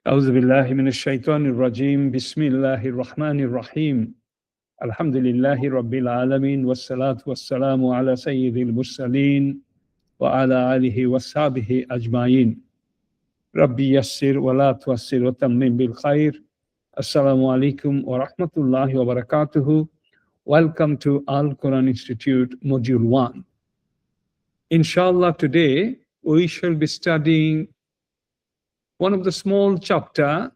أعوذ بالله من الشيطان الرجيم بسم الله الرحمن الرحيم الحمد لله رب العالمين والصلاة والسلام على سيد المرسلين وعلى آله وصحبه أجمعين ربي يسر ولا تؤسر وتمم بالخير Assalamu alaikum wa rahmatullahi wa barakatuhu. Welcome to Al-Qur'an Institute Module 1. Inshallah, today we shall be studying one of the small chapter,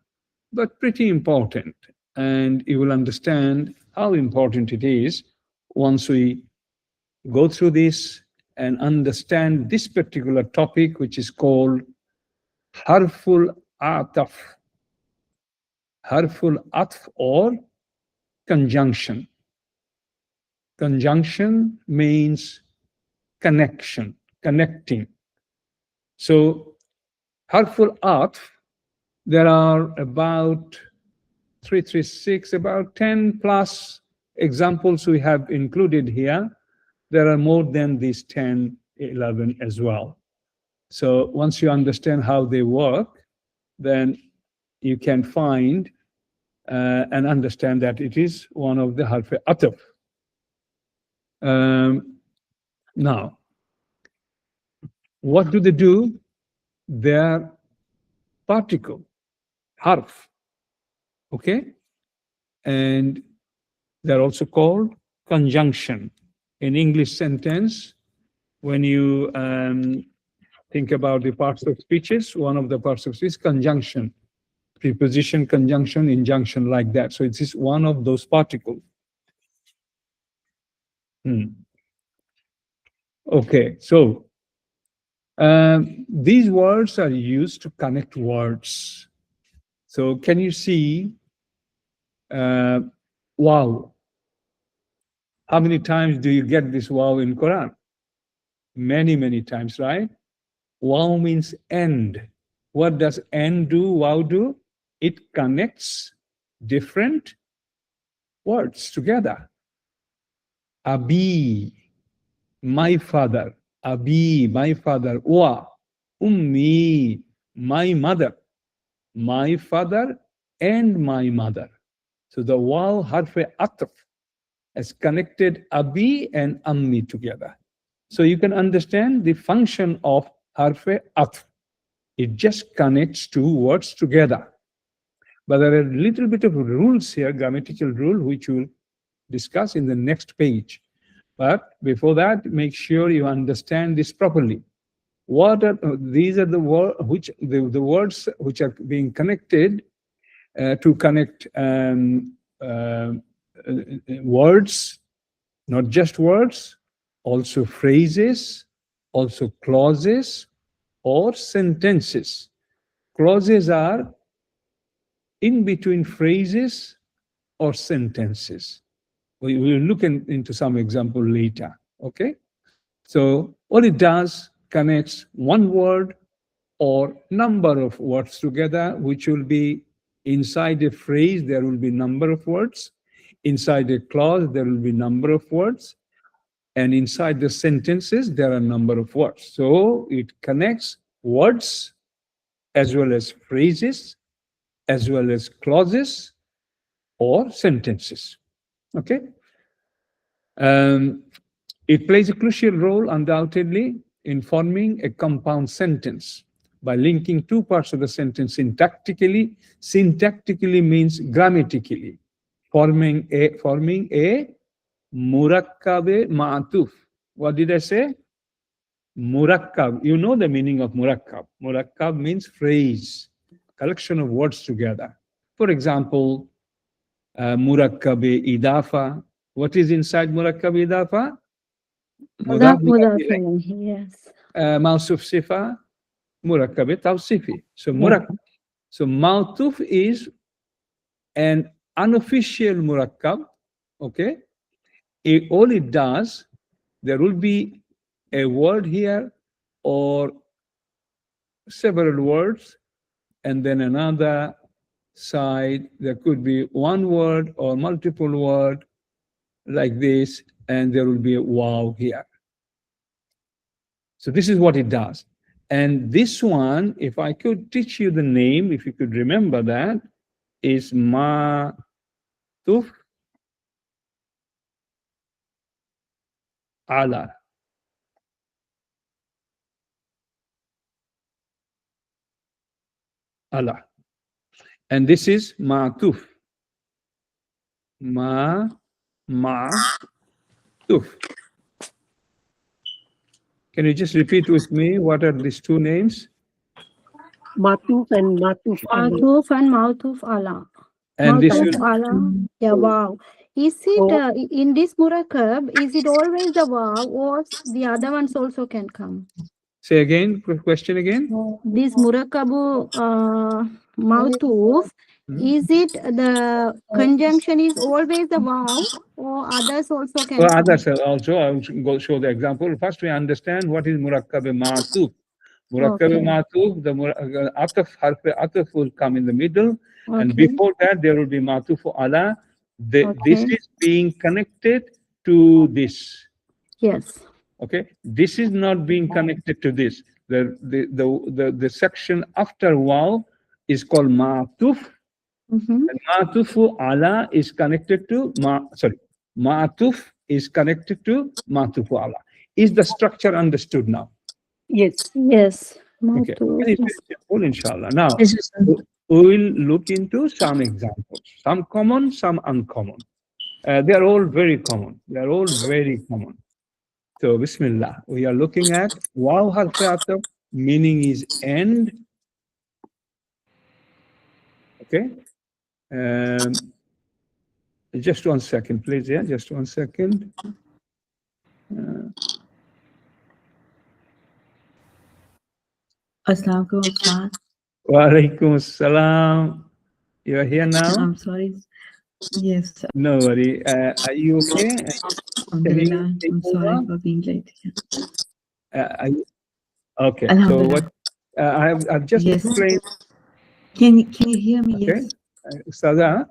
but pretty important. And you will understand how important it is once we go through this and understand this particular topic, which is called Harful Ataf. Harful Ataf or conjunction. Conjunction means connection, connecting. So Harful Ataf, there are about 336, about 10 plus examples we have included here. There are more than these 10, 11 as well. So once you understand how they work, then you can find and understand that it is one of the Harful Ataf. Now, what do they do? They're particle, harf, okay? And they're also called conjunction. In English sentence, when you think about the parts of speeches, one of the parts of speech is conjunction. Preposition, conjunction, injunction, like that. So it is one of those particles. Okay, so these words are used to connect words. So can you see wow? How many times do you get this wow in Quran? Many, many times, right? Wow means end. What does end do, wow do? It connects different words together. Abi, my father. Abi, my father. Wa, ummi, my mother. My father and my mother. So the wow harf ataf has connected abi and ammi together. So you can understand the function of harf ataf. It just connects two words together. But there are a little bit of rules here, grammatical rule, which we'll discuss in the next page. But before that, make sure you understand this properly. What are these? Are the words which are being connected to connect words, not just words, also phrases, also clauses or sentences. Clauses are in between phrases or sentences. We will look into some example later, okay? So what it does, connects one word or number of words together, which will be inside a phrase, there will be number of words. Inside a clause, there will be number of words. And inside the sentences, there are number of words. So it connects words as well as phrases, as well as clauses or sentences. Okay? It plays a crucial role, undoubtedly, in forming a compound sentence by linking two parts of the sentence syntactically. Syntactically means grammatically, forming a murakkabe ma'atuf. What did I say? Murakkab. You know the meaning of murakkab. Murakkab means phrase, collection of words together. For example, murakkabe idafa. What is inside murakkabe idafa? Mudaf ilayhi, yes. Mawsuf sifa, murakkabe tawsifi. So murakkab. So ma'tuf is an unofficial murakkab. Okay. All it does, there will be a word here or several words, and then another side, there could be one word or multiple word like this, and there will be a wow here. So this is what it does. And this one, if I could teach you the name, if you could remember that, is Ma'tuf Ala. Ala. And this is Ma'tuf. Ma'tuf. Can you just repeat with me what are these two names? Matuf and Matuf. Matuf and Matuf Allah. And this Matuf is Allah. Yeah, wow. Is it in this murakkab, is it always the wow, or the other ones also can come? say again, question again. This murakkabu Matuf, is it the conjunction is always the wow, or others also can Well, come? others also, I will go show the example. First, we understand what is murakkab ma'tuf. Murakkab ma'tuf, the ataf, harf ataf will come in the middle, and before that there will be ma'tuf ala. This is being connected to this. Yes. Okay, this is not being connected to this. The section after waw is called ma'tuf. And ma'tufu ala is connected to ma'tuf is connected to ma'tufu ala. Is the structure understood now? Yes. Yes. Okay. It's simple, inshallah. Now we will look into some examples. Some common, some uncommon. They are all very common. They are all very common. So Bismillah. We are looking at waw harf ataf, meaning is end. Okay. Just 1 second, please. Yeah, just 1 second. Assalamualaikum. Wa alaikum assalam. You are here now? I'm sorry. Yes. No worry. Are you okay? Alhamdulillah. I'm sorry for being late. Okay. So what I've just explained. Can you hear me? Okay. Yes. Sada,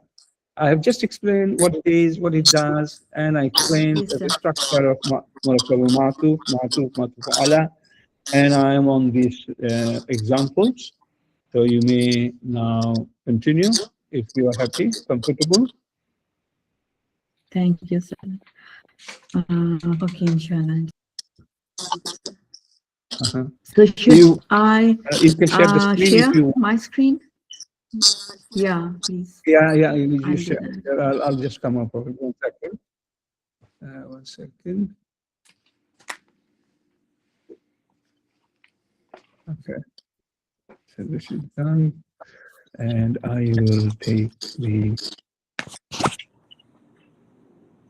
I have just explained what it is, what it does, and I explained the structure of murakkab ma'tuf ala, and I am on these examples. So you may now continue if you are happy, comfortable. Thank you, sir. Okay, inshallah. So should I you can share the screen share if you want. my screen? Yeah, please. Yeah, you just share. that. I'll just come up with 1 second. 1 second. Okay. So this is done. And I will take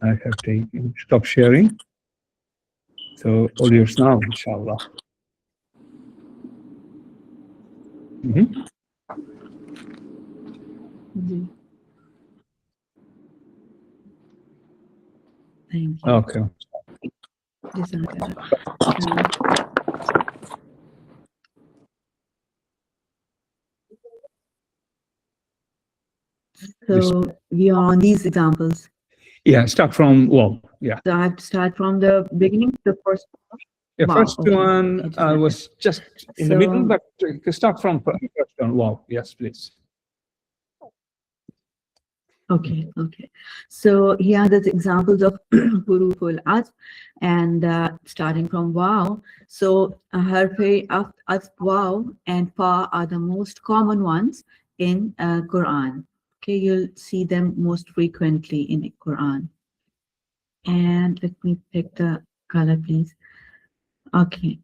I have taken, stop sharing. So all yours now, inshallah. Thank you. Okay. So we are on these examples. Yeah, start from yeah. So I have to start from the beginning, the first one. The Wow, first okay. one was just in the middle, but start from first one. Wow, yes, please. Okay. So here are the examples of Harful Ataf, and starting from wow. So Harful Ataf, wow, and fa are the most common ones in Quran. Okay, you'll see them most frequently in the Quran. And let me pick the color, please. Okay.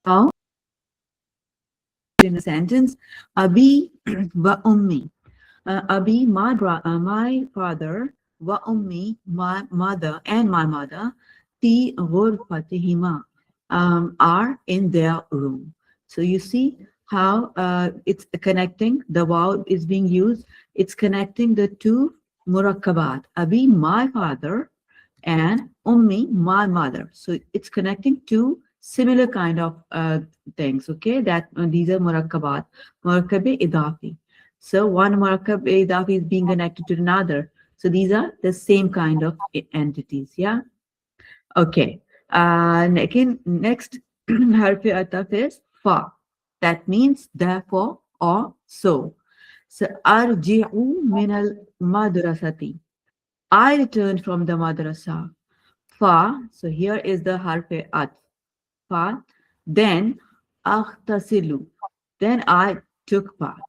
Now, in a sentence, Abi wa ummi. Abi, my father, wa ummi, my mother, and my mother, fi ghurfatihima, are in their room. So you see how it's connecting, the waw is being used, it's connecting the two murakkabat, Abi, my father, and ummi, my mother. So it's connecting two similar kind of things, okay, that these are murakkabat, murakkabi idafi. So one murakkab idafi is being connected to another. So these are the same kind of entities. Yeah. Okay. Next harfi ataf is fa. That means therefore or so. So arji'u min al madrasati. I returned from the madrasa. Fa. So here is the harfi atf. Fa. Then aghtasilu. Then I took bath.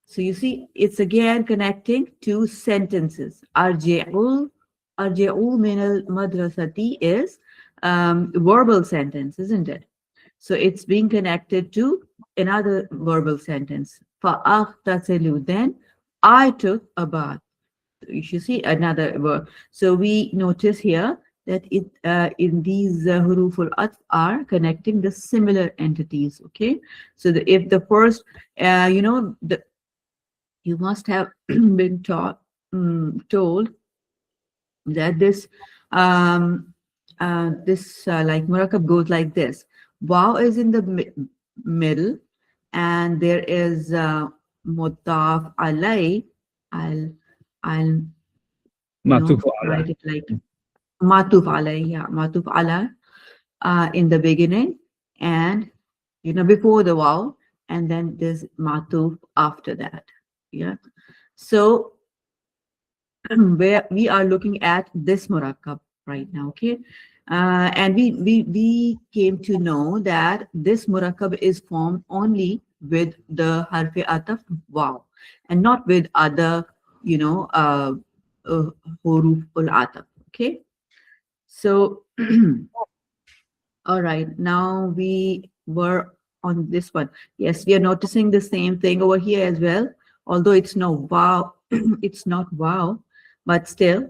So you see, it's again connecting two sentences. Arji'u min al madrasati is verbal sentence, isn't it? So it's being connected to another verbal sentence. Fa'aghtasilu. Then I took a bath. You should see another verb. So we notice here that it in these huruful atf are connecting the similar entities. Okay, so if the first, you must have been told that this like murakkab goes like this. Waw is in the middle, and there is mutaf alay. I'll Matuf write it like matuf alay. Yeah, matuf ala in the beginning, and before the waw, and then there's matuf after that. Yeah, so where we are looking at this murakkab right now. Okay, and we came to know that this murakkab is formed only with the harfi ataf waw, and not with other huruf ul ataf. Okay, so all right, now we were on this one. Yes, we are noticing the same thing over here as well, although it's no wow. It's not wow, but still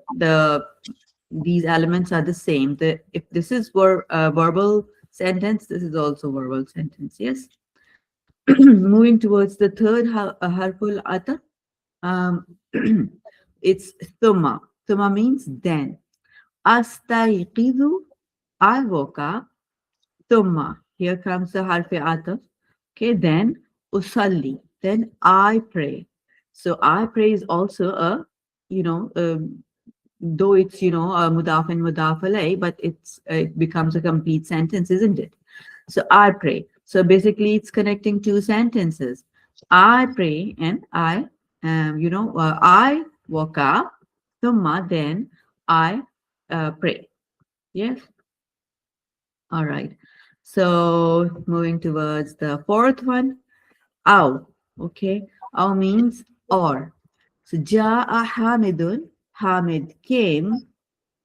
these elements are the same. If this is verbal sentence, this is also verbal sentence. Yes. Moving towards the third harful ataf, it's thumma. Thumma means then. Astayqidu, I woke up. Thumma, here comes the harfi ataf. Okay, then usalli, then I pray. So I pray is also a, though it's a mudaf and mudaf alay, but it becomes a complete sentence, isn't it? So I pray. So basically, it's connecting two sentences. I pray and I woke up. Thumma, then I pray. Yes. All right. So moving towards the fourth one, aw. Okay, aw means or. So ja'a Hamidun, Hamid came,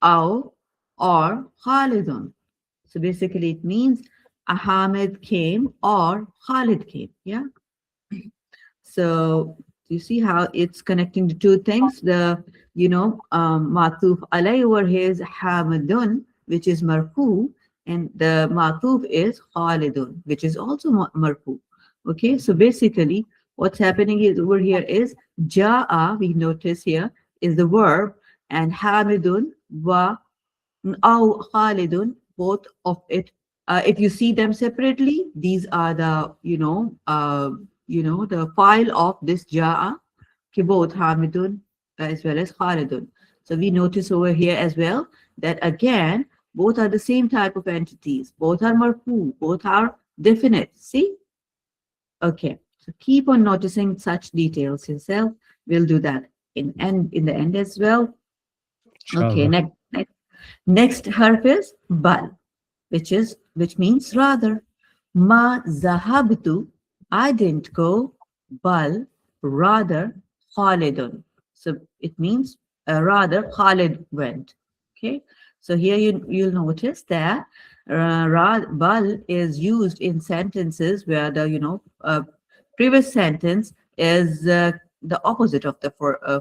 aw or Khalidun. So basically it means Hamid came or Khalid came. Yeah. So you see how it's connecting the two things. The matuf alay over here is Hamidun, which is marfu, and the matuf is Khalidun, which is also marfu. Okay, so basically what's happening is over here is ja'a, we notice here, is the verb, and Hamidun wa aw Khalidun, both of it. If you see them separately, these are the the file of this ja'a, both Hamidun as well as Khalidun. So we notice over here as well that again both are the same type of entities. Both are marfu, both are definite. See? Okay. So keep on noticing such details yourself. We'll do that in the end as well. Okay. Next harf is bal, which means rather. Ma zahabtu, I didn't go. Bal, rather Khalidun. So it means rather Khalid went. Okay. So here you'll notice that bal is used in sentences where the previous sentence is the opposite of the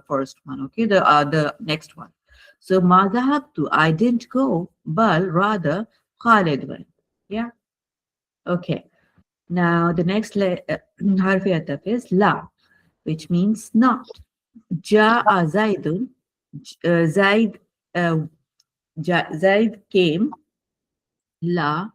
first one. Okay, the next one. So ma zahabtu, I didn't go. Bal, rather Khalid went. Yeah. Okay. Now the next harfi ataf is la, which means not. Ja'a Zaidun, Zaid came, la,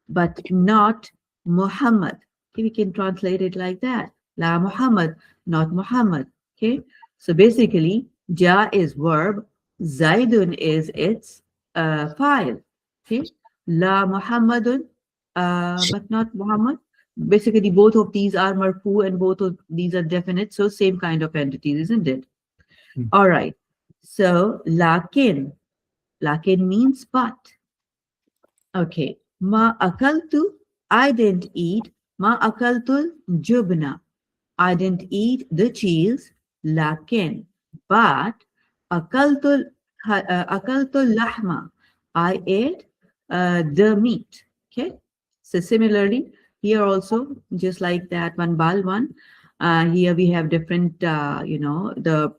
but not Muhammad. Okay, we can translate it like that. La Muhammad, not Muhammad. Okay, so basically, ja is verb, Zaidun is its file. Okay, la Muhammadun, but not Muhammad. Basically, both of these are marfu and both of these are definite, so same kind of entities, isn't it? Hmm. All right. So lakin means but. Okay. Ma akaltu, I didn't eat. Ma akaltul jubna, I didn't eat the cheese. Lakin, but akaltul lahma, I ate the meat. Okay. So similarly, here also, just like that one bal one, here we have different, the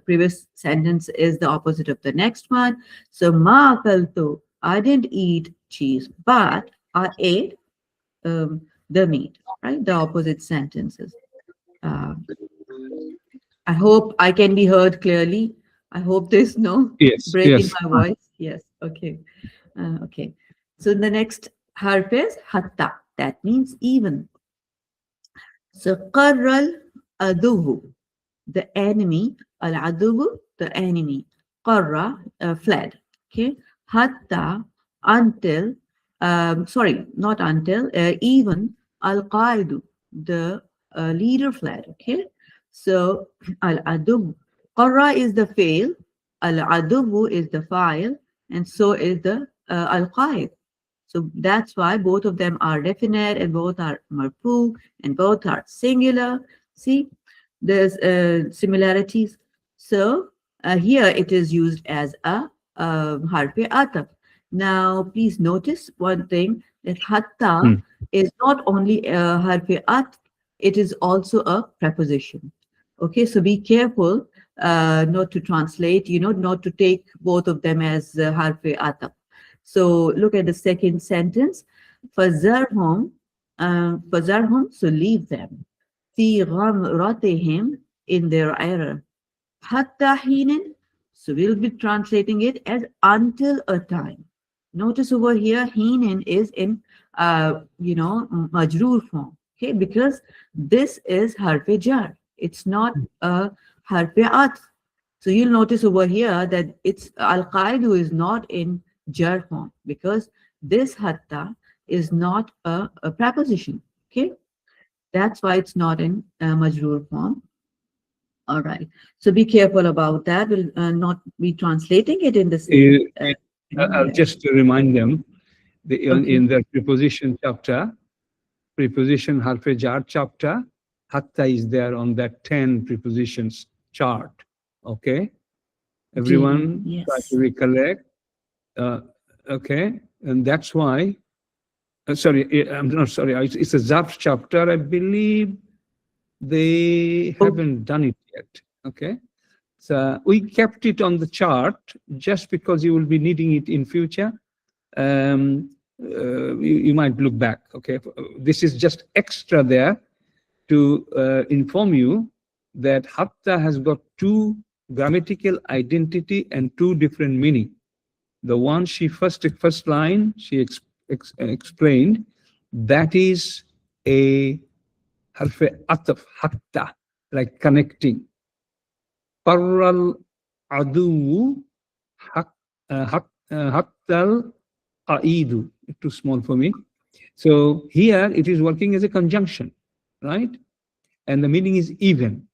previous sentence is the opposite of the next one. So ma akaltu, I didn't eat cheese, but I ate the meat, right? The opposite sentences. I hope I can be heard clearly. I hope there's no Yes, break in yes. my voice. Yes, okay. Okay. So the next harf is hatta. That means even. So qarral adubu, the enemy, al-adubu, the enemy. Qarra, fled. Okay. Hatta, until, sorry, not until, even al-qaidu, the leader fled. Okay. So al-adub, qarra is the fail, al-adubu is the file, and so is the al-qaid. So that's why both of them are definite and both are marfu and both are singular. See, there's similarities. So here it is used as a harfi ataf. Now, please notice one thing, that hatta is not only a harfi ataf, it is also a preposition. Okay, so be careful not to translate, not to take both of them as harfi ataf. So look at the second sentence. فَذَرْهُمْ, so leave them. فِي غَمْرَتِهِمْ, in their error. حَتَّى حِينٍ, so we'll be translating it as until a time. Notice over here, hinin is in, majroor form. Okay, because this is harfe jar. It's not a harfe atf. So you'll notice over here that it's al-qaidu is not in jar form because this hatta is not a preposition. Okay, that's why it's not in majroor form. All right, so be careful about that. We'll not be translating it in the same. I'll just remind them, in the preposition chapter, preposition harfe jar chapter, hatta is there on that 10 prepositions chart. Okay, everyone try to recollect. Okay, and that's why. Sorry, I'm not sorry. It's a Zarf chapter. I believe they haven't done it yet. Okay, so we kept it on the chart just because you will be needing it in future. You might look back. Okay, this is just extra there to inform you that hatta has got two grammatical identity and two different meaning. The one she first line she explained, that is a harfe ataf, hatta, like connecting. Parral adu hattal aidu, too small for me. So here it is working as a conjunction, right? And the meaning is even.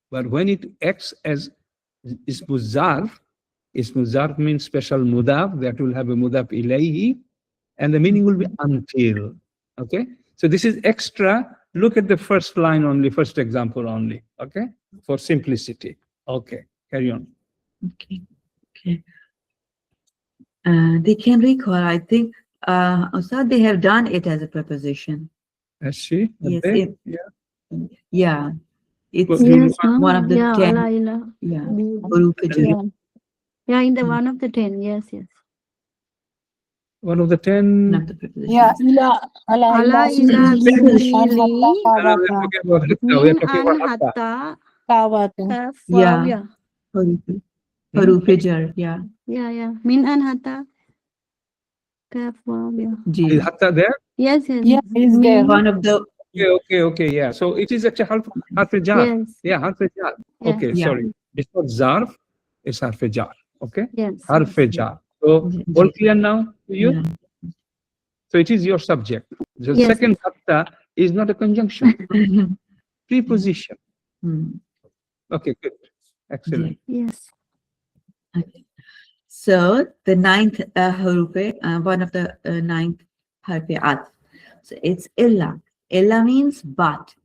But when it acts as ismu zarf means special mudaf, that will have a mudaf ilayhi, and the meaning will be until. Okay, so this is extra. Look at the first line only, first example only. Okay, for simplicity. Okay, carry on. Okay, okay. They can recall, I think, so they have done it as a preposition. Has she? Yes, Yeah. It's Yes, one of the 10. Yeah, in the one of the 10. Yes, yes. One of the 10. One of the prepositions. Yeah, Ala ila min an hatta kaf waw, Yeah. Harufe jar, yeah. yeah. Min an hatta kaf waw, yeah. Is hatta there? Yes, yes. Yeah, is there. One of the Okay. Yeah. So it is actually harf jar. Yes. Yeah, harf jar. Yes. Okay, Yeah. sorry. It's not zarf, it's harf jar. Okay? Yes. Harf Yes. jar. So all clear now to you? Yeah. So it is your subject. The Yes. second hatta is not a conjunction, preposition. Hmm. Okay, good. Excellent. Yes. Okay. So the ninth huruf, one of the ninth harfi atf. So it's illa. Illa means but.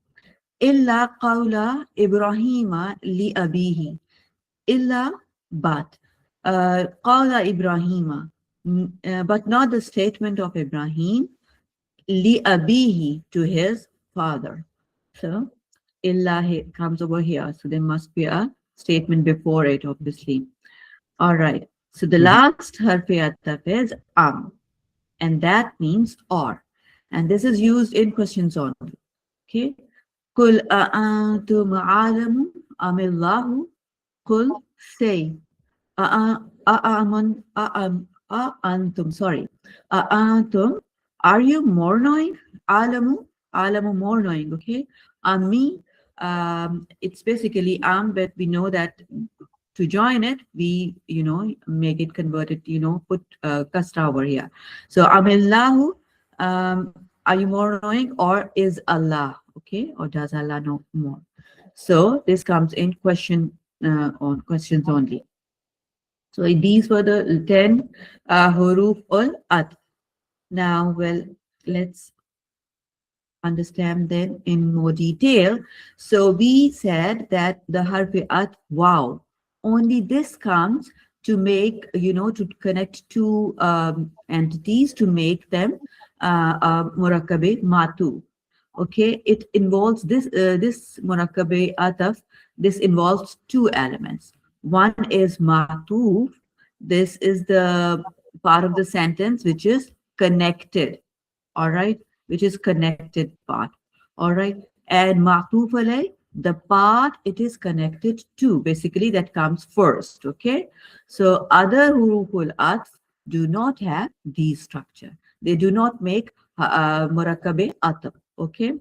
Illa qawla Ibrahima li abihi. Illa but. Qawla Ibrahima. But not the statement of Ibrahim li abihi, to his father. So illa comes over here. So there must be a statement before it, obviously. All right. So the last harfi ataf is and that means or. And this is used in questions only. Okay. Kul a'antum a'lamu amillahu. Kul, say. A'antum, sorry. A'antum, are you more knowing? Alamu more knowing, okay? Me, it's basically but we know that to join it, we, make it converted, put kasra over here. So, amillahu, are you more knowing, or is Allah, okay? Or does Allah know more? So, this comes in questions only. So, these were the 10 huruf al-atf. Now, well, let's understand them in more detail. So we said that the harfi atf, wow, only this comes to make, to connect two entities to make them murakkabe matu. Okay, it involves this murakkabe ataf. This involves two elements. One is matuf. This is the part of the sentence which is connected. All right, which is connected part. All right, and ma'tuf alay, the part it is connected to, basically that comes first. Okay, so other huruful atf do not have these structure. They do not make murakkabe atf. Okay,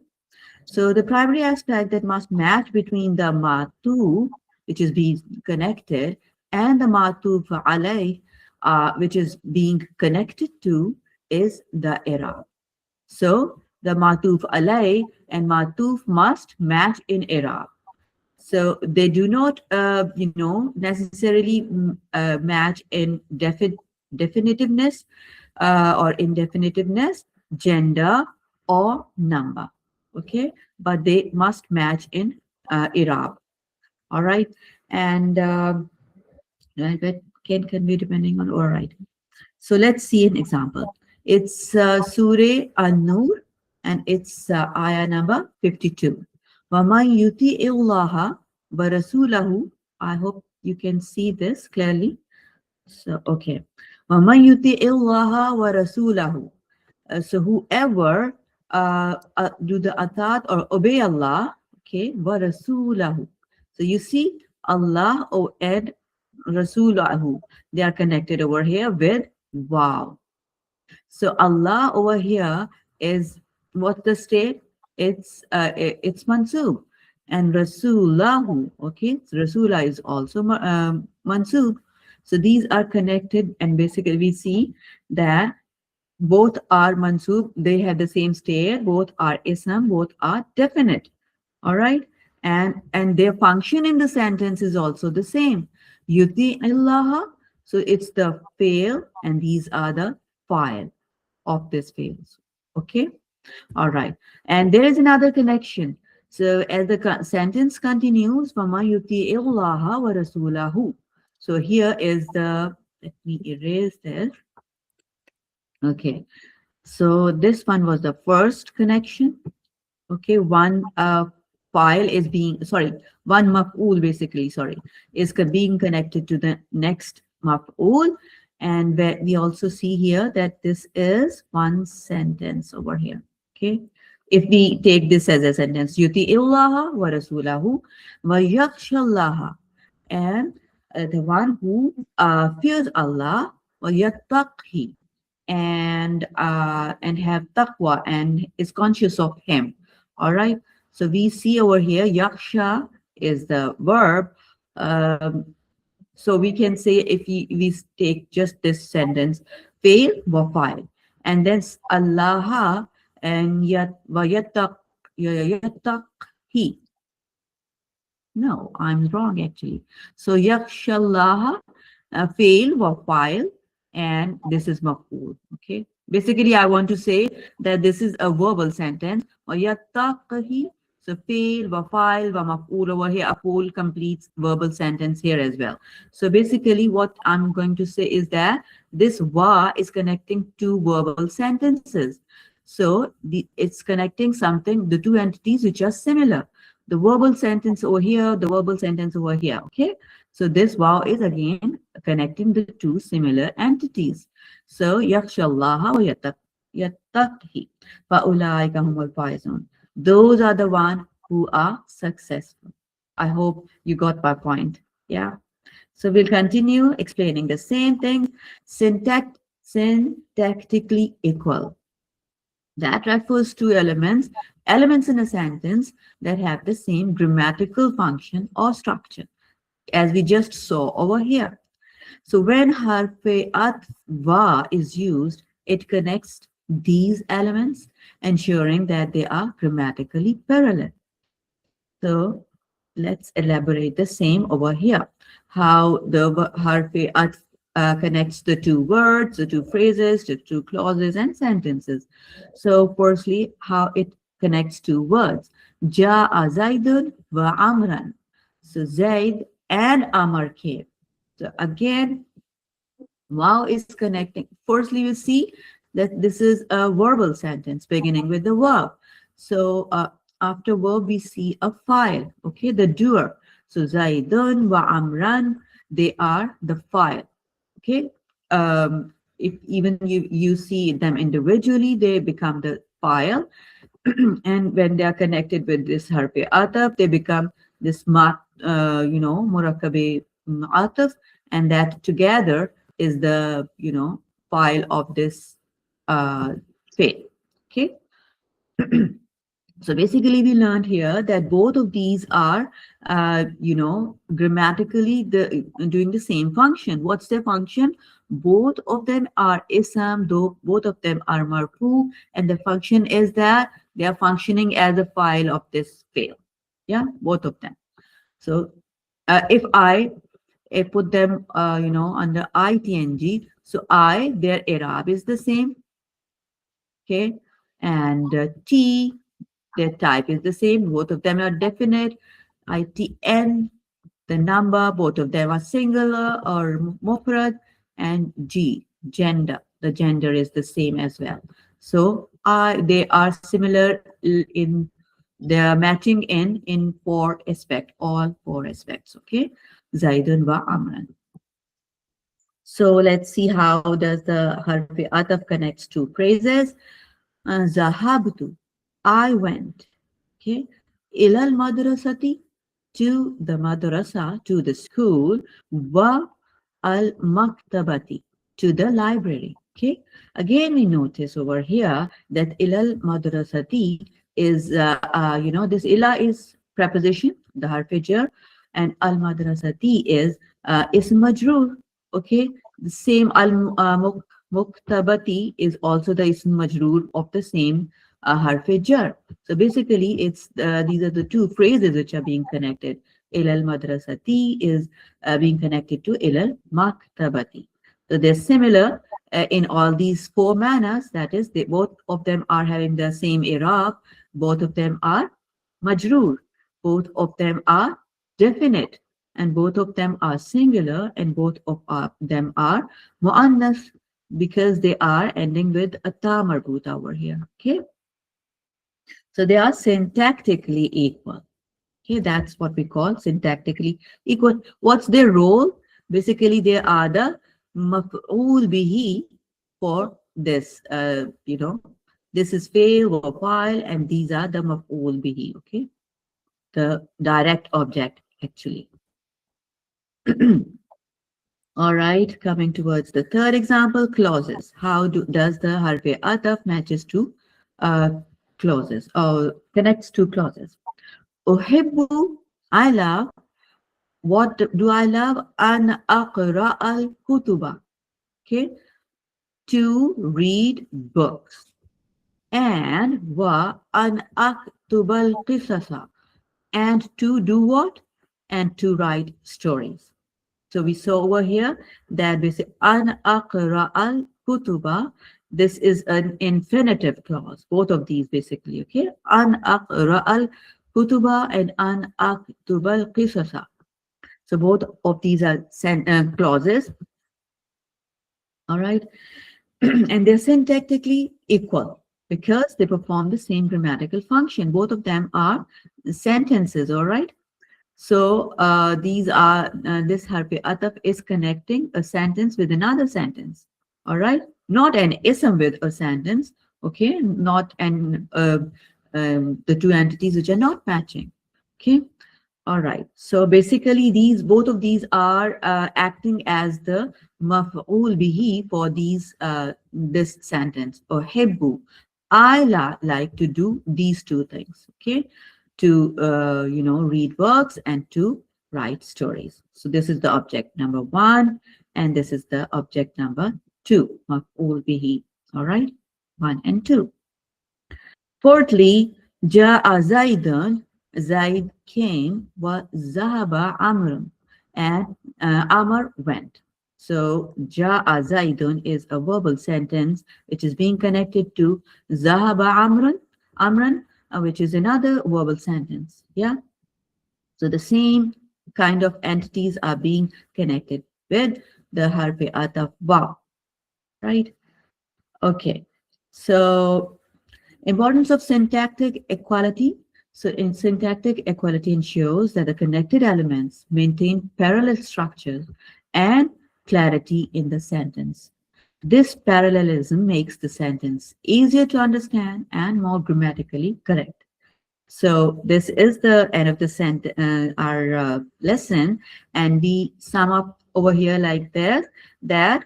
so the primary aspect that must match between the ma'tuf, which is being connected, and the ma'tuf alay, which is being connected to, is the i'rab. So the matuf alay and matuf must match in i'rab. So they do not, necessarily match in definitiveness or indefinitiveness, gender or number. Okay, but they must match in i'rab. All right, and that can be depending on. All right. So let's see an example. It's Surah An-Nur, and it's ayah number 52. وَمَنْ يُطِعِ اللَّهَ وَرَسُولَهُ. I hope you can see this clearly. So, okay. وَمَنْ يُطِعِ اللَّهَ وَرَسُولَهُ. So whoever do the atat or obey Allah, okay, وَرَسُولَهُ. So you see Allah and Rasulahu, they are connected over here with wow. So Allah over here is what the state? It's mansub, and Rasulahu, okay, so Rasula is also mansub. So these are connected, and basically we see that both are mansub. They have the same state. Both are ism. Both are definite. All right, and their function in the sentence is also the same. Yuti Allah. So it's the fail, and these are the file of this fails. Okay. All right. And there is another connection. So as the sentence continues, Fama yuti illaha wa rasulahu. So here is the, let me erase this. Okay. So this one was the first connection. Okay. One file is being, sorry, one maf'ul basically, sorry, is being connected to the next maf'ul. And we also see here that this is one sentence over here. Okay. If we take this as a sentence, yuti illaha wa rasulahu wa yakhshallaha, and the one who fears Allah, wa yattaqhi, and have taqwa and is conscious of him. All right. So we see over here, yaksha is the verb. So we can say if we take just this sentence, fail wa fa'il, and then Allah and he. No, I'm wrong actually. So yakshallaha, fail wa fa'il, and this is maf'ul. Okay. Basically, I want to say that this is a verbal sentence. Wa yattaqhi. So fail wa fa'il wa maf'ul over here. Af'ul completes verbal sentence here as well. So basically, what I'm going to say is that this wa is connecting two verbal sentences. So it's connecting something, the two entities which are similar. The verbal sentence over here, the verbal sentence over here. Okay. So this wow is again connecting the two similar entities. So yakhshallaha wa yattaqhi fa ulaika humul faizun. Those are the one who are successful. I hope you got my point. Yeah. So we'll continue explaining the same thing. Syntactically equal. That refers to elements in a sentence that have the same grammatical function or structure as we just saw over here. So when Harful Ataf is used, it connects these elements, ensuring that they are grammatically parallel. So let's elaborate the same over here. How the Harful Ataf connects the two words, the two phrases, the two clauses and sentences. So firstly, how it connects two words. Ja'a Zaidun wa Amran. So Zaid and Amr came. So again, wow is connecting. Firstly, you see that this is a verbal sentence beginning with the verb. So after verb, we see a file, okay, the doer. So Zaidun wa Amran, they are the file. Okay, if even you see them individually, they become the file, and when they are connected with this Harful Ataf, they become this murakkabe ataf, and that together is the file of this fail. Okay. So basically, we learned here that both of these are, grammatically doing the same function. What's their function? Both of them are ism, though both of them are marfu, and the function is that they are functioning as a file of this fail. Yeah, both of them. So if I put them, under ing, so their Arab is the same. Okay, and T, their type is the same. Both of them are definite. ITN, the number, both of them are singular or mufrad. And G, gender, the gender is the same as well. So they are similar in their matching in four aspects, all four aspects. Okay, Zaidun wa Amran. So let's see how does the Harful Ataf connects two phrases. Zahabtu, I went. Okay, ilal madrasati, to the madrasa, to the school. Wa al maktabati, to the library. Okay, again we notice over here that ilal madrasati is this ila is preposition, the harf jar, and al madrasati is ism majroor. Okay, the same al muktabati is also the ism majroor of the same harf jar. So basically, it's these are the two phrases which are being connected. Ilal madrasati is being connected to ilal maktabati. So they're similar in all these four manners. That is, both of them are having the same i'rab. Both of them are majroor. Both of them are definite. And both of them are singular, and both of them are mu'annas, because they are ending with a ta marbuta over here. Okay, so they are syntactically equal. Okay, that's what we call syntactically equal. What's their role? Basically, they are the maf'ul bihi for this. This is fail or file, and these are the maf'ul bihi. Okay, the direct object actually. All right, coming towards the third example, clauses. How does the Harful Ataf matches to clauses, or connects two clauses. Uhibbu, I love. What do I love? An aqra al-kutuba. Okay, to read books. And wa an aktubal qisasa, and to do what? And to write stories. So we saw over here that we say an aqra al kutuba. This is an infinitive clause, both of these basically. Okay, an aqra al kutuba and an aktubal qisasa. So both of these are clauses. All right, and they're syntactically equal, because they perform the same grammatical function. Both of them are sentences, all right? So these are, this Harfi Ataf is connecting a sentence with another sentence, all right? Not an ism with a sentence, okay? Not the two entities which are not matching, okay? All right, so basically both of these are acting as the maf'ul bihi for this sentence. Or hebbu, I like to do these two things, okay? To read books and to write stories. So this is the object number 1, and this is the object number 2, maf'ul bihi. All right, 1 and 2. Fourthly, ja'a Zaidun, Zaid came, wa zahaba Amrun, and Amr went. So ja'a Zaidun is a verbal sentence which is being connected to zahaba Amran, which is another verbal sentence. Yeah. So the same kind of entities are being connected with the Harfi Ataf wa. Right? Okay. So importance of syntactic equality. So in syntactic equality ensures that the connected elements maintain parallel structures and clarity in the sentence. This parallelism makes the sentence easier to understand and more grammatically correct. So this is the end of the our lesson, and we sum up over here like this, that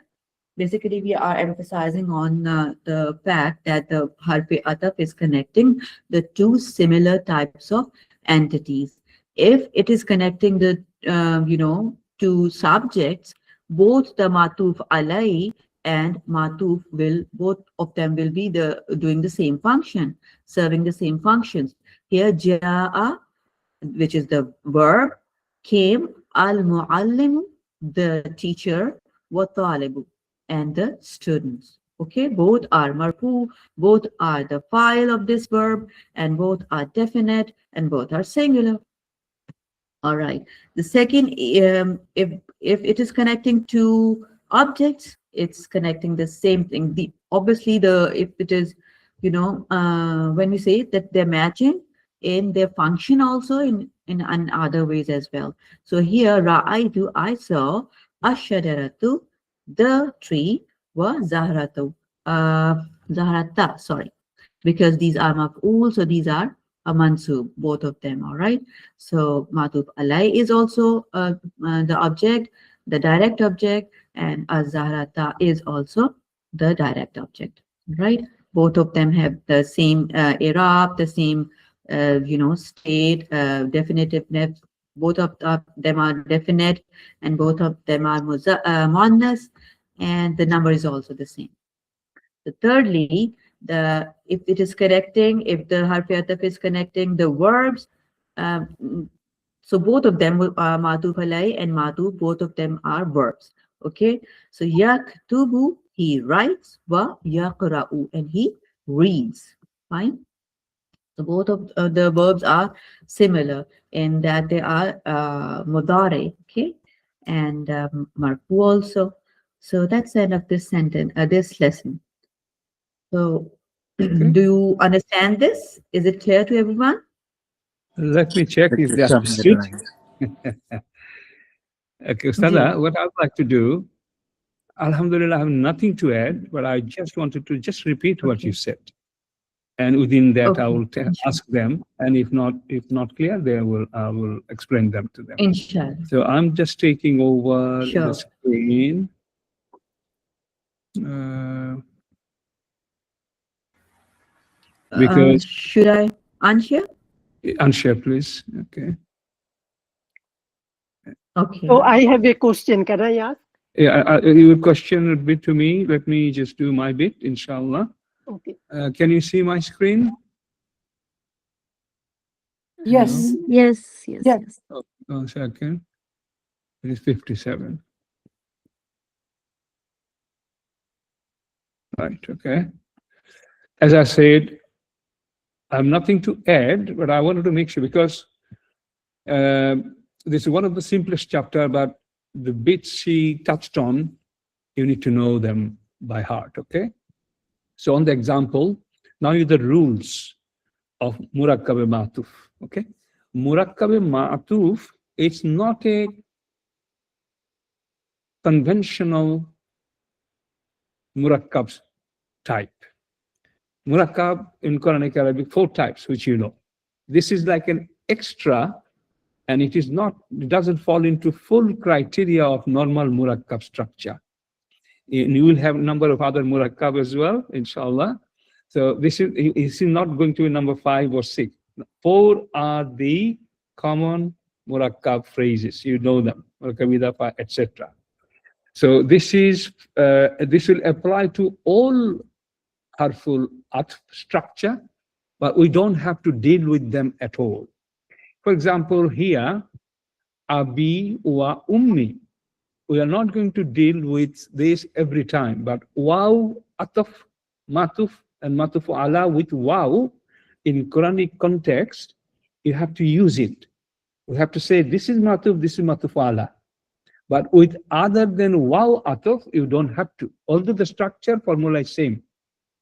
basically we are emphasizing on the fact that the Harfi Ataf is connecting the two similar types of entities. If it is connecting the two subjects, both the matuf alai and matuf both of them will be doing the same function, serving the same functions. Here ja'a, which is the verb, came, al-muallimu, the teacher, wa talibu, and the students. Okay, both are marfu, both are the file of this verb, and both are definite, and both are singular. All right. The second, if it is connecting two objects, it's connecting the same thing. Obviously, if it is, when we say that they're matching in their function, also in other ways as well. So here, ra'aytu, I saw, ash-shajaratu, the tree, wa zahratu, zahrata, sorry, because these are maf'ul, so these are a mansub, both of them. All right. So matuf alai is also the object, the direct object, and az-zahrata is also the direct object. Right. Both of them have the same i'rab, the same state, definitiveness. Both of them are definite, and both of them are muannas, and the number is also the same. So thirdly, if it is connecting, if the Harfi Ataf is connecting the verbs, so both of them are matuf alai and matuf, both of them are verbs. Okay, so yaktubu, he writes, wa yaqra'u, and he reads. Fine. So both of the verbs are similar in that they are mudare, okay, and marfu also. So that's the end of this sentence, this lesson. So, do you understand this? Is it clear to everyone? Let me check if they are split. Okay, Ustada, what I'd like to do, Alhamdulillah, I have nothing to add, but I just wanted to repeat what you said. And within that, I will ask them, and if not clear, I will explain them to them. Inshallah. So I'm just taking over the screen. Because should I unshare? unshare, please. Okay. Okay. So I have a question. Can I ask? Yeah, your question a bit to me. Let me just do my bit, inshallah. Okay. Can you see my screen? Yes. Yes, Yeah. yes. Oh, 1 second. It is 57. Right, okay. As I said, I have nothing to add, but I wanted to make sure because this is one of the simplest chapter, but the bits she touched on, you need to know them by heart, okay? So on the example, now you the rules of Murakkab Ma'tuf, okay? Murakkab Ma'tuf, it's not a conventional Murakkab type. Murakkab in Quranic Arabic, 4 types, which you know. This is like an extra, and it is not, it doesn't fall into full criteria of normal Murakkab structure. And you will have a number of other Murakkab as well, inshallah. So this is not going to be number 5 or 6. 4 are the common Murakkab phrases. You know them, Murakkab Idafa, etc. So this will apply to all Harful Ataf structure, but we don't have to deal with them at all. For example, here, Abi wa Ummi. We are not going to deal with this every time, but Waw, Ataf, Matuf, and Matuf Ala with Waw in Quranic context, you have to use it. We have to say, this is Matuf, this is Matuf Ala. But with other than Waw Ataf, you don't have to. Although the structure formula is same.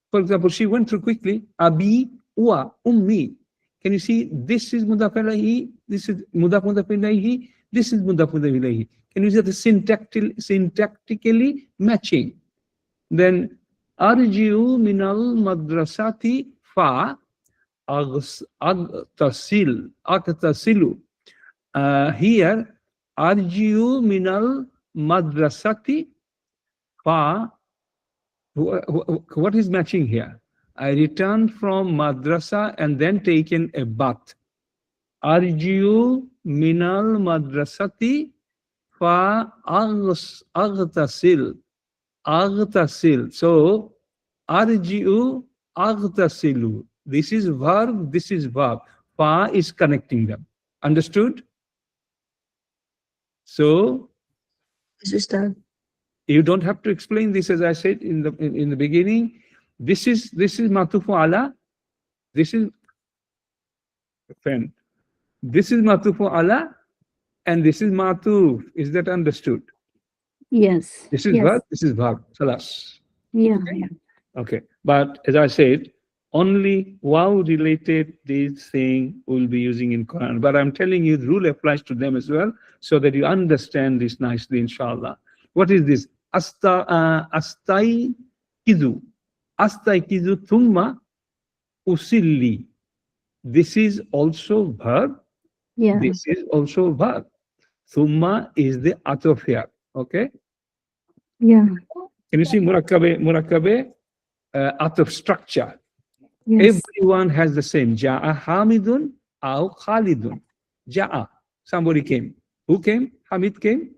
For example, she went through quickly, Abi wa Ummi. Can you see this is Mudaf ilayhi, this is Mudaf ilayhi, this is Mudaf ilayhi. Can you see the syntactically matching? Then Arji'u minal madrasati fa agtasilu. Here, Arji'u minal madrasati fa. What is matching here? I returned from madrasa and then taken a bath. Arjiu minal madrasati fa aghtasil. Aghtasil. So arjiu aghtasilu. This is verb, this is verb. Fa is connecting them. Understood? So you don't have to explain this, as I said in the beginning. This is Matufu Ala. This is Matufu Ala, and this is Matuf. Is that understood? Yes. This is verb. This is verb. Salas. Yeah. Okay. But as I said, only Waw related this thing we'll be using in Quran. But I'm telling you, the rule applies to them as well, so that you understand this nicely, inshallah. What is this? Astai kidu. Astai kidu thumma usilli. This is also verb. Yeah. This is also verb. Thumma is the ataf here. Okay. Yeah. Can you see Murakkabe ataf structure? Yes. Everyone has the same. Ja'a Hamidun aw Khalidun. Ja'a. Somebody came. Who came? Hamid came.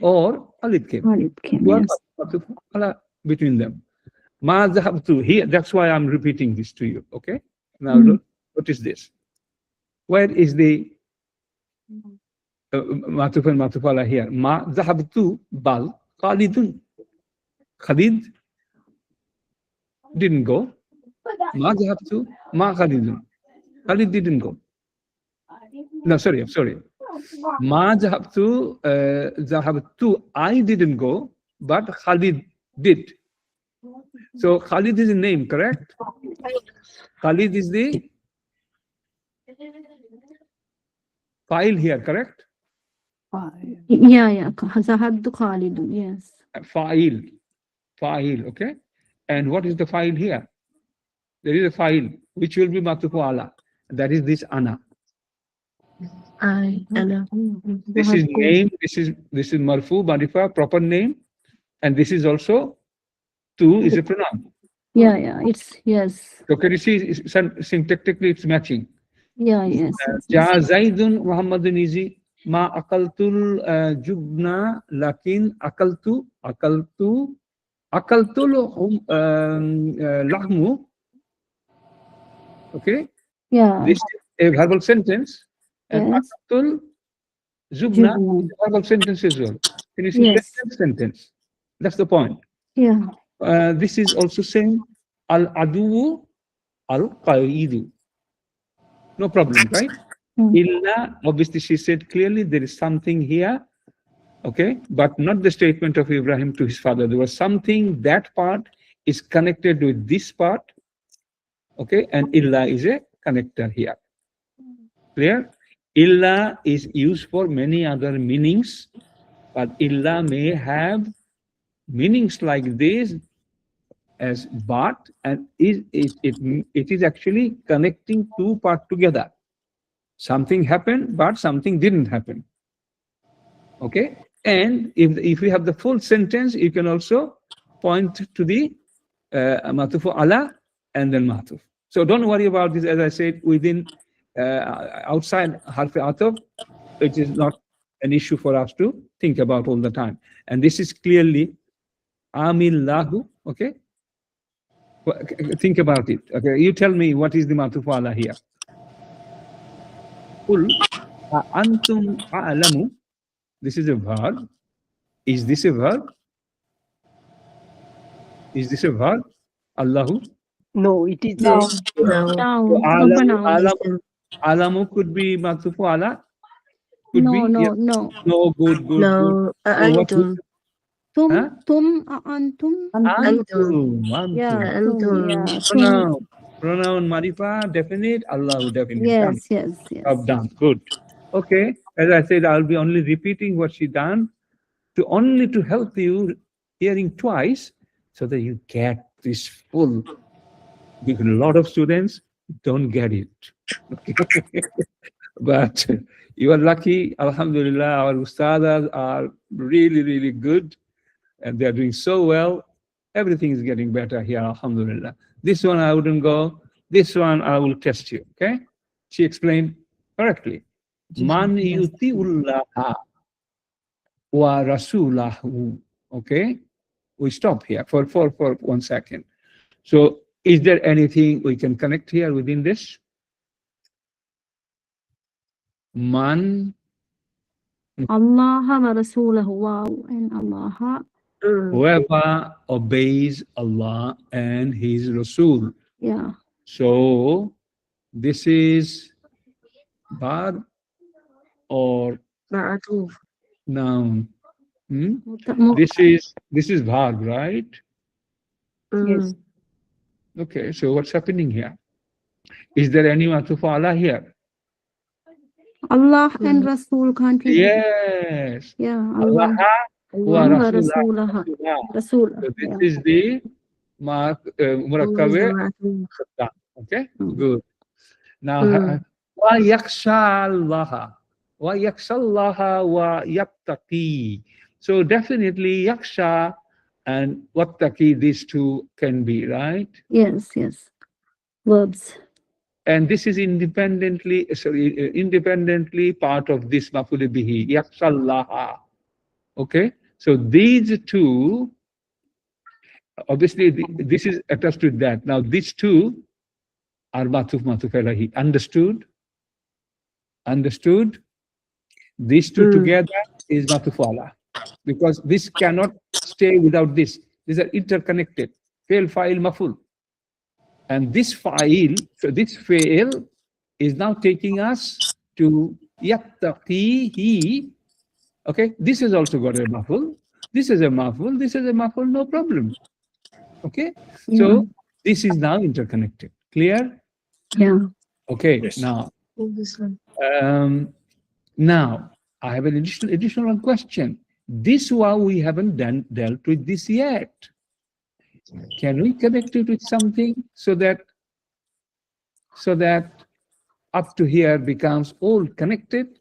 Or Khalid came. Khalid came, What yes. between them? Ma zahabtu. Here, that's why I'm repeating this to you. Okay. Now notice this. Where is the Matuf and Matufala here? Ma zahabtu bal Khalidun. Khalid didn't go. Ma zahabtu ma Khalidun. Khalid didn't go. No, sorry, I'm sorry. Ma zahabtu, I didn't go, but Khalid did. So Khalid is a name, correct? Khalid is the file here, correct? Yeah. Zahabtu Khalidun, yes. File, okay? And what is the file here? There is a file which will be Matufu Ala. That is this Ana. This is name, this is Marfu, Marifa, proper name, and this is also tu is a pronoun. Yeah, yeah. It's yes. So can you see syntactically it's matching? Yeah, yes. yes, Ja yes. Zaidun Muhammadun izi ma akaltul jubna lakin akaltul lahmu. Okay, Yeah. this is a verbal sentence, and Yes. akaltul zubna Jubna. is a verbal sentence as well. Can you see Yes. sentence? That's the point. Yeah. This is also same al adu al qaidu. No problem, right? Mm. Illa, obviously she said clearly there is something here, okay, but not the statement of Ibrahim to his father. There was something, that part is connected with this part, okay, and illa is a connector here. Clear? Illa is used for many other meanings, but illa may have meanings like this as but, and it is actually connecting two parts together. Something happened, but something didn't happen. Okay, and if we have the full sentence, you can also point to the matufu ala and then matuf. So don't worry about this. As I said, within outside Harful Ataf, it is not an issue for us to think about all the time. And this is clearly amillahu. Okay, think about it. Okay, you tell me what is the matufu ala here. Qul antum a'lamu. This is a verb. Is this a verb? Is this a verb? Allahu? No, it is No. a Noun. So Noun. alamu could be matufu ala? Could No, be? no, Yeah. no. No, good. No, So what antum. Tum, Huh? antum. Antum. Yeah, Antum. tum, yeah. Tum. Pronoun marifa, definite. Allahu, definite. Done. Yes, yes, yes. Job done. Good. Okay. As I said, I'll be only repeating what she done to help you hearing twice so that you get this full. Because a lot of students don't get it. Okay. But you are lucky. Alhamdulillah, our ustadas are really, really good. And they're doing so well. Everything is getting better here, alhamdulillah. This one I wouldn't go. This one I will test you. Okay? She explained correctly. Man yuti'ullaha wa rasulahu. Okay? We stop here for 1 second. So is there anything we can connect here within this? Man, Allah wa Rasulahu. Wow. And Allah. whoever obeys Allah and His Rasul. Yeah. So this is verb or Ma'atuf. noun? Hmm? Mu- This is verb, right? Yes. Okay, so what's happening here? Is there any matuf ala here? Allah and Rasul contribute. Yes. Yeah. Allah wa Allah wa Rasulah. Rasulah. Rasul. So this Yeah. is the murakkabe. Ma'atuf. Okay, Mm. good. Now, wa yakhsha Allah, wa yattaqi. So definitely yaksha and wattaqi, these two can be, right? Yes, yes. Verbs. And this is independently part of this maf'ul bihi, yakhsha Allah. Okay, so these two, obviously this is attached to that. Now these two are matuf alahi. Understood? These two together is matuf ala, because this cannot stay without this. These are interconnected. Fail, fa'il, maf'ul. And this fa'il, so this fail is now taking us to yattaqihi. Okay, this has also got a maf'ul. This is a maf'ul. This is a maf'ul. No problem. Okay, so this is now interconnected. Clear? Yeah. Okay. Yes. Now, now I have an additional question. This one we haven't dealt with this yet. Can we connect it with something so that up to here becomes all connected?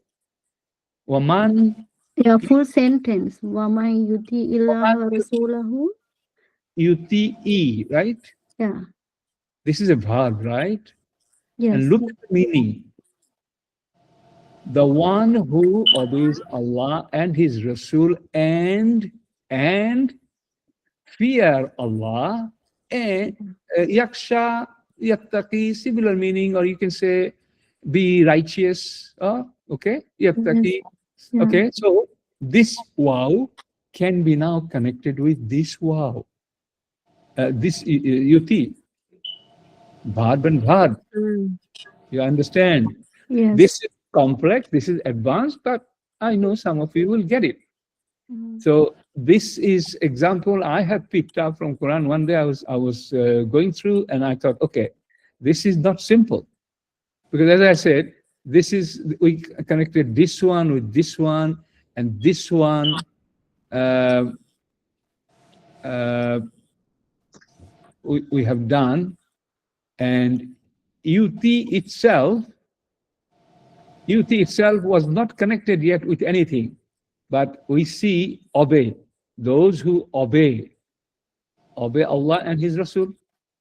Waman Yeah, full sentence. Wa man yuti illaha wa rasulahu. UTE, right? Yeah. This is a verb, right? Yes. And look at the meaning. The one who obeys Allah and His Rasul and fear Allah and yaksha, yattaqi, similar meaning, or you can say be righteous. Okay, yattaqi. Yeah. Okay, so this wow can be now connected with this wow. This ut, verb and verb. You understand? Yes. This is complex, this is advanced, but I know some of you will get it. So this is example I have picked up from Quran. One day I was going through and I thought, okay, this is not simple, because as I said, this is, we connected this one with this one and this one. We have done, and UT itself was not connected yet with anything, but we see obey, those who obey Allah and His Rasul.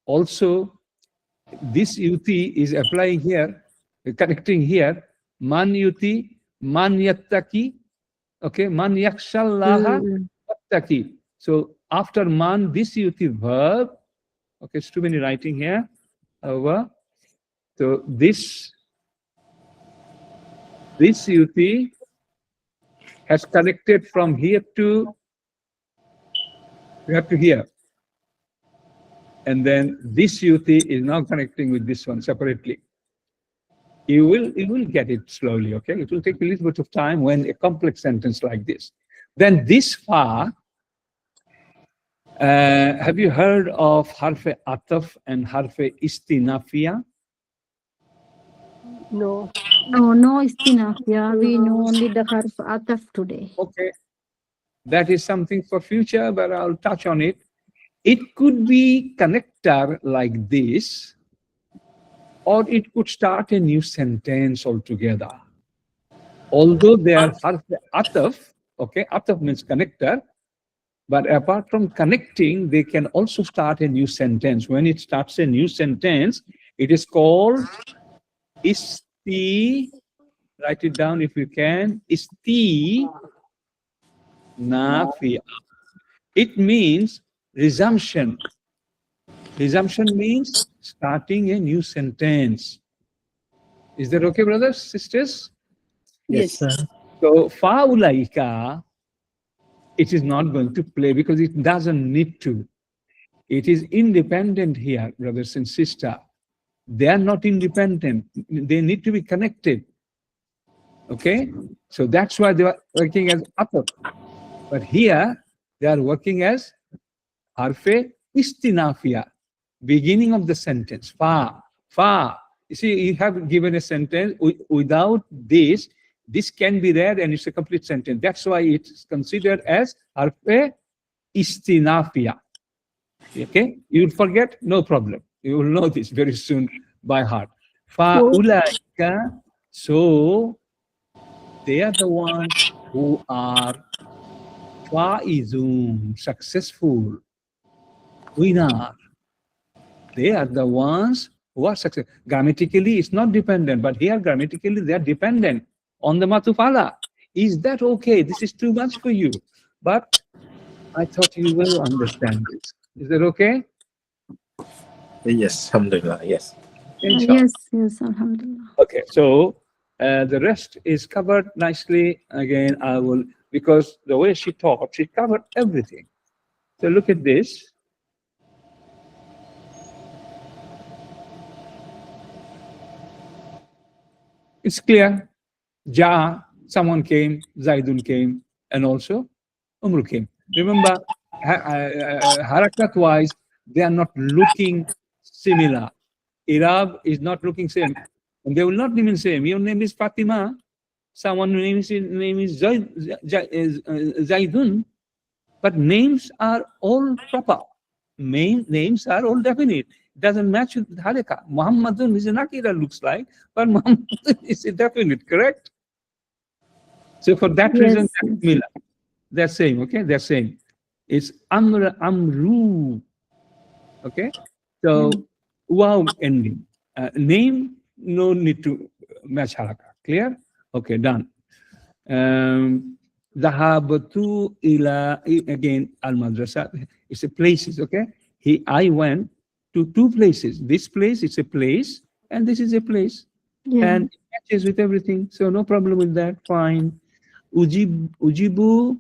Also, this UT is applying here, connecting here, man UT, man yattaki, okay, man yakshallaha yattaki. So after man, this UT verb, okay, it's too many writing here, over. So this UT has connected from here to here. And then this UT is now connecting with this one separately. You will get it slowly, okay? It will take a little bit of time when a complex sentence like this. Then this far, have you heard of Harful Ataf and Harful Istinafia? No. No istinafia. We know only the Harful Ataf today. Okay, that is something for future, but I'll touch on it. It could be connector like this, or it could start a new sentence altogether. Although they are Harful Ataf, okay, Ataf means connector, but apart from connecting, they can also start a new sentence. When it starts a new sentence, it is called isti, write it down if you can, isti nafia. It means resumption. Resumption means starting a new sentence. Is that okay, brothers, sisters? Yes. So faulaika, it is not going to play because it doesn't need to. It is independent here, brothers and sisters. They are not independent. They need to be connected. Okay? So that's why they are working as ataf. But here, they are working as harfe istinafia, beginning of the sentence. Fa. You see, you have given a sentence without this. This can be read and it's a complete sentence. That's why it's considered as harfe istinafia. Okay? You'll forget, no problem. You will know this very soon by heart. Fa-ulaika, so they are the ones who are faizun, successful, winner. They are the ones who are successful. Grammatically, it's not dependent, but here grammatically they are dependent on the matufala. Is that okay? This is too much for you. But I thought you will understand this. Is that okay? Yes, alhamdulillah, yes. Inshallah. Yes, alhamdulillah. Okay, so the rest is covered nicely. Again, I will, because the way she taught, she covered everything. So look at this. It's clear. Ja, someone came, Zaidun came, and also Umru came. Remember, harakat-wise, they are not looking similar. Arab is not looking same. And they will not even same. Your name is Fatima. Someone's name is Zaidun. But names are all proper. Names are all definite. Doesn't match with haraka. Muhammadun is an akira looks like, but Muhammadun is a definite, correct? So for that reason, that's similar. They're same, okay? They're same. It's Amru. Okay? So wow ending. Name, no need to match haraka. Clear? Okay, done. Dhahabtu ila, again, al-madrasa. It's a places, okay? I went to two places. This place is a place, and this is a place. Yeah. And it matches with everything. So no problem with that. Fine. Ujibu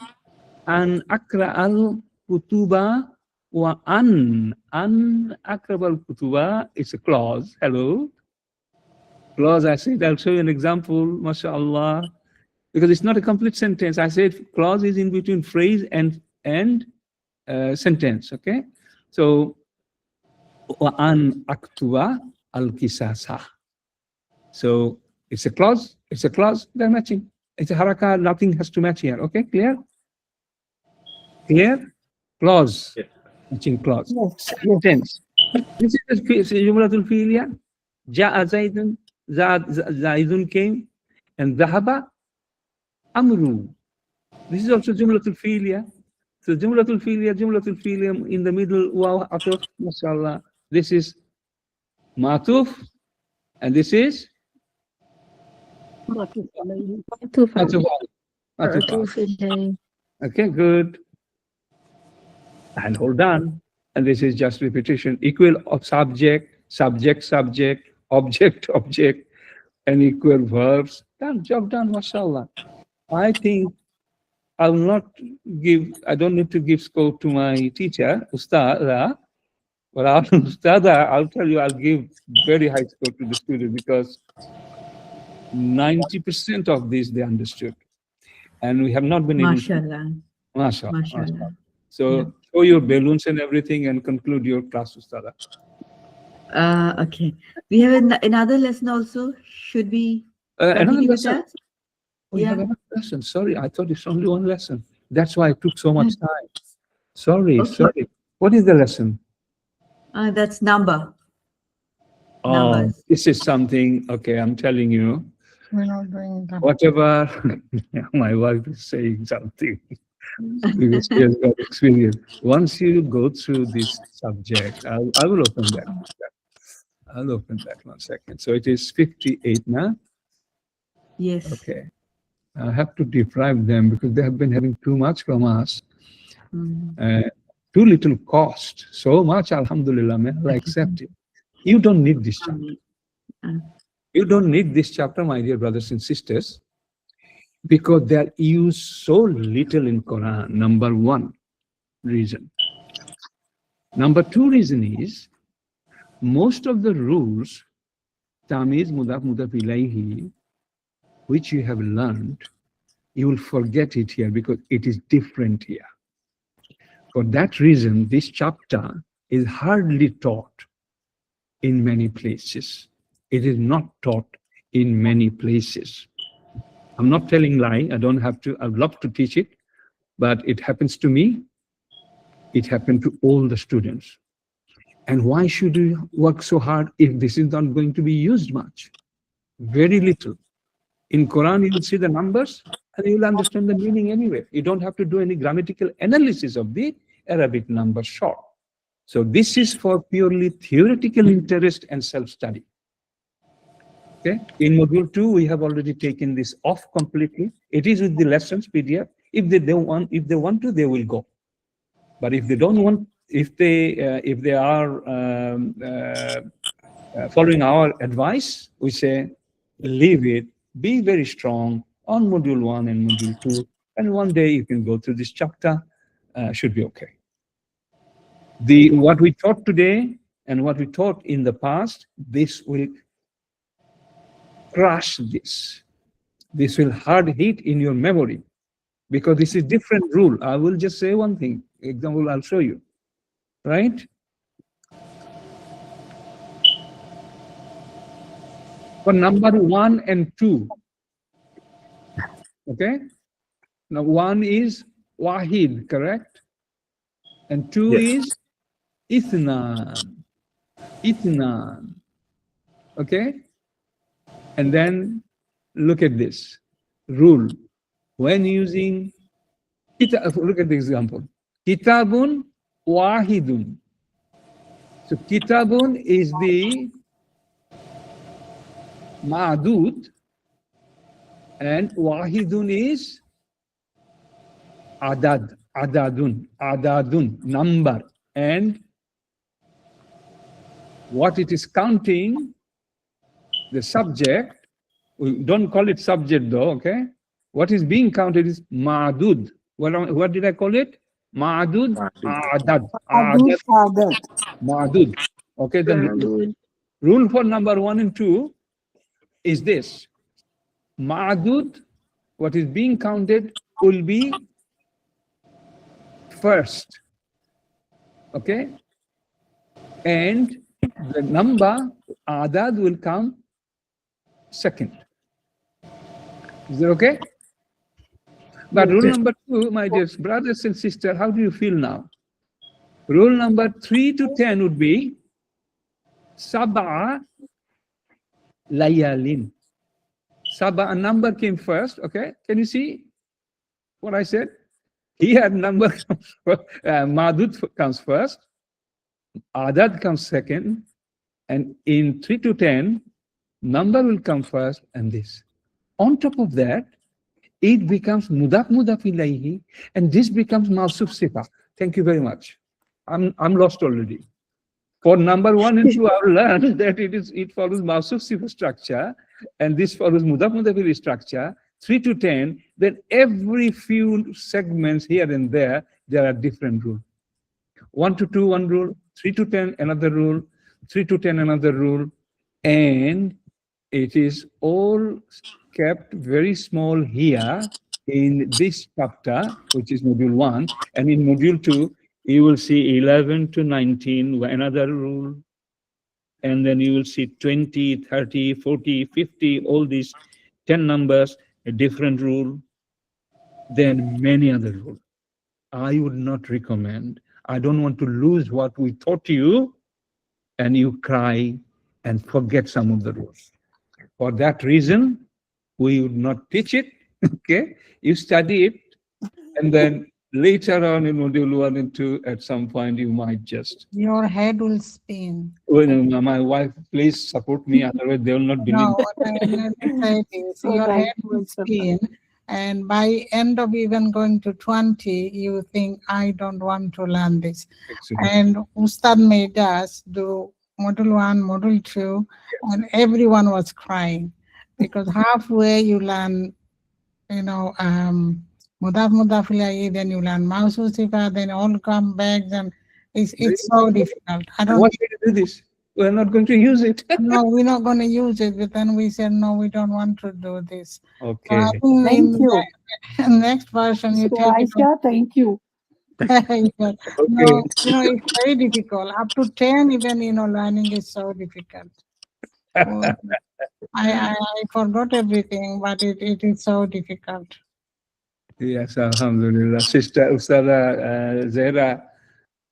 an akra al-kutuba wa an akrab al-kutuba is a clause. Hello. Clause, I said, I'll show you an example, mashallah. Because it's not a complete sentence. I said clause is in between phrase and sentence, okay? So, an aktuba al-kisasa. So, it's a clause, they're matching. It's a haraka, nothing has to match here, okay? Clear? Clear? Clause, Yes. matching clause. Yes. Sentence. This is the jumlatul fi'liya. Ja'a Zaidun came, and dhahaba Amru. This is also Jumlatul Fi'liya. So Jumlatul Fi'liya in the middle, wow, atuf, mashallah. This is Matuf, and this is Atuf. Okay, good. And hold on. And this is just repetition. Equal of subject, object, and equal verbs. Done, job done, mashallah. I think I don't need to give score to my teacher, Ustada, but I'll tell you, I'll give very high score to the student because 90% of this they understood. And we have not been able to. Mashallah. Mashallah. Mashallah. So show your balloons and everything and conclude your class, Ustada. Okay. We have another lesson also. Should we Another continue with lesson. that? We have another lesson. Sorry, I thought it's only one lesson. That's why it took so much time. Sorry. What is the lesson? That's number. Oh, Numbers. this is something, okay, I'm telling you, We're not doing that. whatever, my wife is saying something, because she has got experience. Once you go through this subject, I will open that. I'll open that 1 second. So it is 58 now. Yes. Okay. I have to deprive them because they have been having too much from us. Too little cost. So much, alhamdulillah, may Allah accept it. You don't need this chapter. You don't need this chapter, my dear brothers and sisters, because they are used so little in Quran. Number one reason. Number two reason is, most of the rules, Tamiz, Mudaf, Mudaf ilayhi, which you have learned, you will forget it here because it is different here. For that reason, this chapter is hardly taught in many places. It is not taught in many places. I'm not telling lie. I don't have to. I'd love to teach it, but it happens to me. It happened to all the students. And why should you work so hard if this is not going to be used much? Very little. In Quran, you will see the numbers and you will understand the meaning anyway. You don't have to do any grammatical analysis of the Arabic numbers short. So this is for purely theoretical interest and self-study. Okay. In module 2, we have already taken this off completely. It is with the lessons PDF. If they want to, they will go. But if they don't want, if they are following our advice, we say leave it. Be very strong on module 1 and module 2, and one day you can go through this chapter. Should be okay. What we taught today and what we taught in the past, this will crush this. This will hard hit in your memory because this is different rule. I will just say one thing. Example, I'll show you. Right? For number 1 and 2. Okay? Now 1 is Wahid, correct? And 2 Yes. is Ithnan. Ithnan. Okay? And then look at this rule. When using, look at the example. Kitabun Wahidun. So kitabun is the ma'dud and wahidun is adadun, number. And what it is counting, the subject, we don't call it subject though, okay? What is being counted is ma'dud. What did I call it? Ma'dud, adad. Ma'dud. Okay, then rule for number 1 and 2 is this. Ma'dud, what is being counted, will be first. Okay? And the number, adad, will come second. Is that okay? But rule number 2, my dear brothers and sisters, how do you feel now? Rule number 3 to 10 would be Sab'a layalin. Sab'a, a number came first, okay? Can you see what I said? Here number comes first, Madud comes first, Adad comes second, and in 3 to 10, number will come first, and this. On top of that, it becomes mudaf ilayhi, and this becomes mawsuf sifa. Thank you very much. I'm lost already. For number 1 and 2, I've learned that it follows mawsuf sifa structure, and this follows mudaf ilayhi structure. 3 to 10, then every few segments here and there are different rules. 1 to 2, one rule. 3 to 10, another rule. 3 to 10, another rule. And it is all kept very small here in this chapter, which is module 1, and in module 2 you will see 11 to 19, another rule, and then you will see 20, 30, 40, 50, all these 10 numbers, a different rule, then many other rules. I would not recommend. I don't want to lose what we taught you and you cry and forget some of the rules. For that reason, we would not teach it, okay? You study it, and then later on in module 1 and 2, at some point, you might just... Your head will spin. Well, my wife, please support me, otherwise they will not believe. No, let me say this. Your head will spin, and by end of even going to 20, you think, I don't want to learn this. Excellent. And Ustad made us do module 1, module 2, and everyone was crying. Because halfway you learn, you know, mudaf ilayhi, then you learn mawsuf sifa, then all come back, and it's so difficult. I don't. Why did you do this? We're not going to use it. No, we're not going to use it. But then we said no, we don't want to do this. Okay. So I think Thank you. next version you So take it. Aisha, thank you. Okay. No, you know, it's very difficult. Up to 10, even, you know, learning is so difficult. So, I forgot everything, but it is so difficult. Yes, alhamdulillah. Sister Ustada Zehra,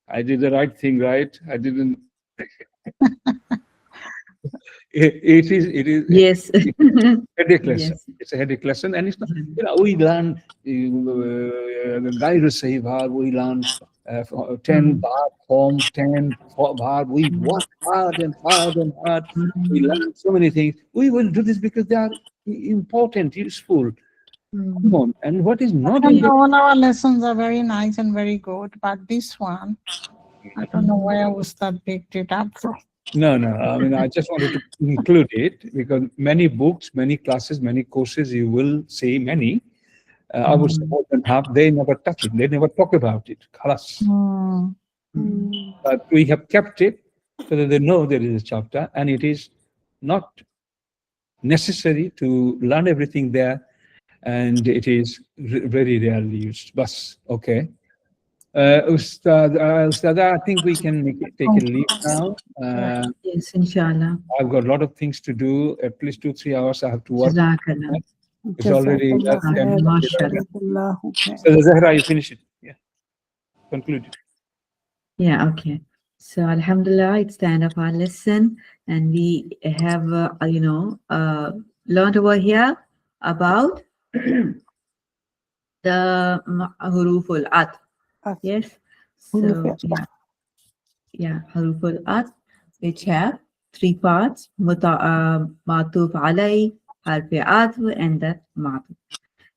I did the right thing, right? I didn't. It is Yes. a headache lesson. Yes. It's a headache lesson, and it's not. You know, we learn the Gairu Sahibar, we learn 10 bar form, 10 bar. We work hard and hard and hard. We learn so many things. We will do this because they are important, useful. Come on. And what is not And all our lessons are very nice and very good, but this one, I don't know where Ustad picked it up from. No. I mean, I just wanted to include it because many books, many classes, many courses, you will see many. I would say more than half, they never touch it. They never talk about it. Khalas. But we have kept it so that they know there is a chapter, and it is not necessary to learn everything there, and it is very rarely used. Bas, okay. Ustad, I think we can take a leave now. Yes, inshallah. I've got a lot of things to do. At least 2-3 hours I have to work. Jazakallah. It's already Jazakallah. So Zahra, you finish it. Yeah. Conclude it. Yeah, okay. So Alhamdulillah, it's the end of our lesson, and we have, learned over here about the Harful Ataf. Yes. So, yeah. Harful Ataf, which have 3 parts: Ma'tuf alay, Harful Ataf, and the Ma'tuf.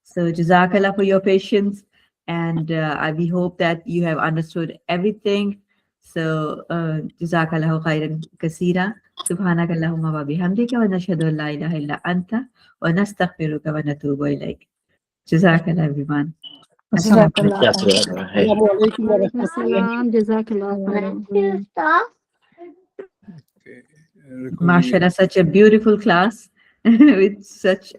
So Jazakallah for your patience, and we hope that you have understood everything. So Jazakallahu khairan kaseera. Subhanaka Allahumma wa bihamdika wa nashhadu an la ilaha illa anta wa nastaghfiruka wa natubu ilayk. Jazakallah everyone. Jazakallah. Yes, Assalamu alaikum wa Walaikum rahmatullah. assalam. Jazakallah khairan. Okay. MashaAllah, such a beautiful class with such,